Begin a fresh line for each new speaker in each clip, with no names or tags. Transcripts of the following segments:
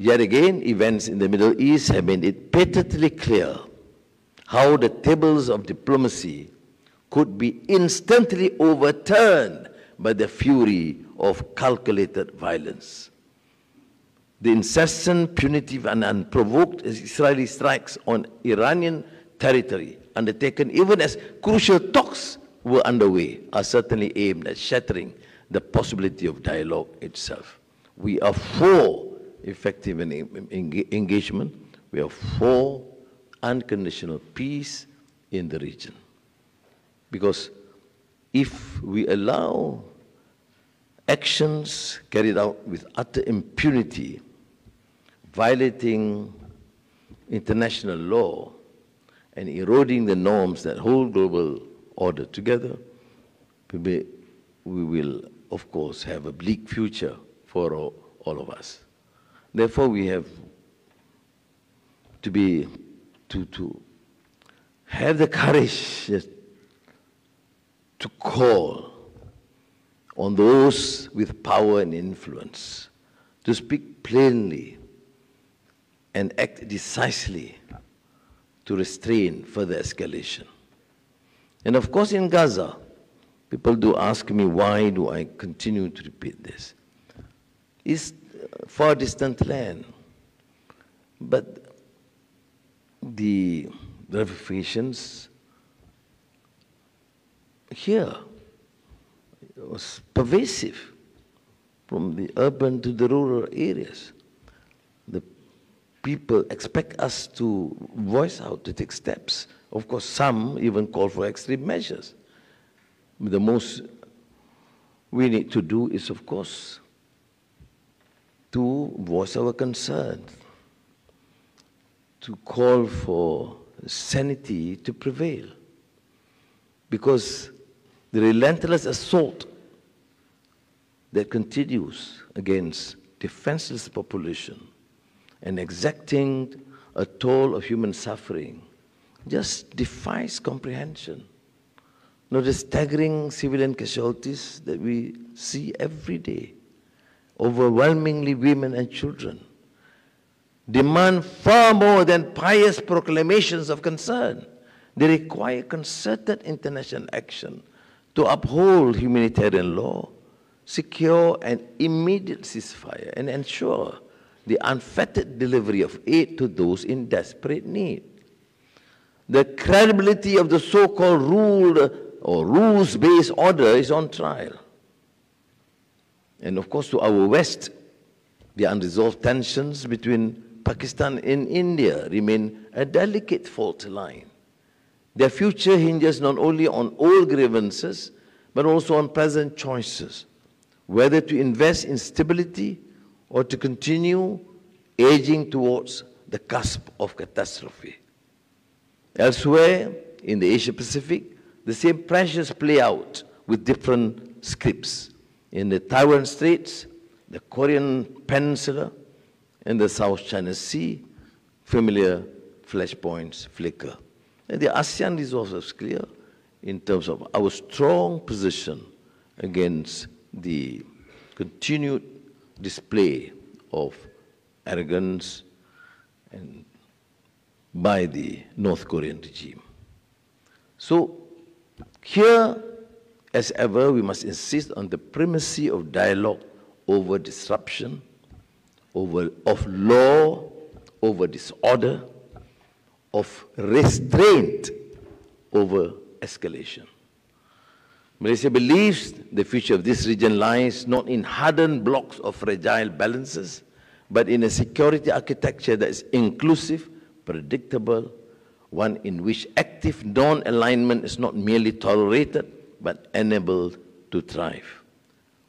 Yet again, events in the Middle East have made it patently clear how the tables of diplomacy could be instantly overturned by the fury of calculated violence. The incessant, punitive, and unprovoked Israeli strikes on Iranian territory, undertaken even as crucial talks were underway, are certainly aimed at shattering the possibility of dialogue itself. We are for effective engagement. We are for unconditional peace in the region. Because if we allow actions carried out with utter impunity, violating international law and eroding the norms that hold global order together, we will, of course, have a bleak future for all of us. Therefore, we have to have the courage to call on those with power and influence to speak plainly and act decisively to restrain further escalation. And of course, in Gaza, people do ask me, why do I continue to repeat this? It's a far distant land, but the ramifications here was pervasive, from the urban to the rural areas. The people expect us to voice out, to take steps. Of course, some even call for extreme measures. The most we need to do is, of course, to voice our concern, to call for sanity to prevail. Because the relentless assault that continues against defenseless population and exacting a toll of human suffering just defies comprehension. Not the staggering civilian casualties that we see every day, overwhelmingly women and children, demand far more than pious proclamations of concern. They require concerted international action to uphold humanitarian law, secure an immediate ceasefire, and ensure the unfettered delivery of aid to those in desperate need. The credibility of the so-called rules-based order is on trial. And of course, to our west, the unresolved tensions between Pakistan and India remain a delicate fault line. Their future hinges not only on old grievances, but also on present choices, whether to invest in stability or to continue edging towards the cusp of catastrophe. Elsewhere, in the Asia-Pacific, the same pressures play out with different scripts. In the Taiwan Straits, the Korean Peninsula, and the South China Sea, familiar flashpoints flicker. And the ASEAN resolve is clear in terms of our strong position against the continued display of arrogance and by the North Korean regime. So here, as ever, we must insist on the primacy of dialogue over disruption, of law over disorder, of restraint over escalation. Malaysia believes the future of this region lies not in hardened blocks of fragile balances, but in a security architecture that is inclusive, predictable, one in which active non-alignment is not merely tolerated, but enabled to thrive.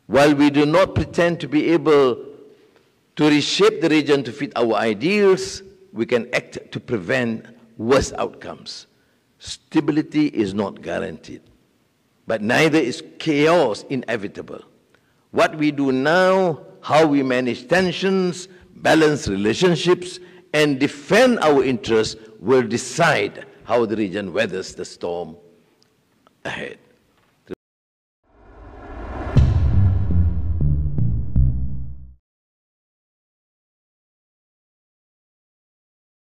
While we do not pretend to be able to reshape the region to fit our ideals, we can act to prevent worse outcomes. Stability is not guaranteed, but neither is chaos inevitable. What we do now, how we manage tensions, balance relationships, and defend our interests will decide how the region weathers the storm ahead.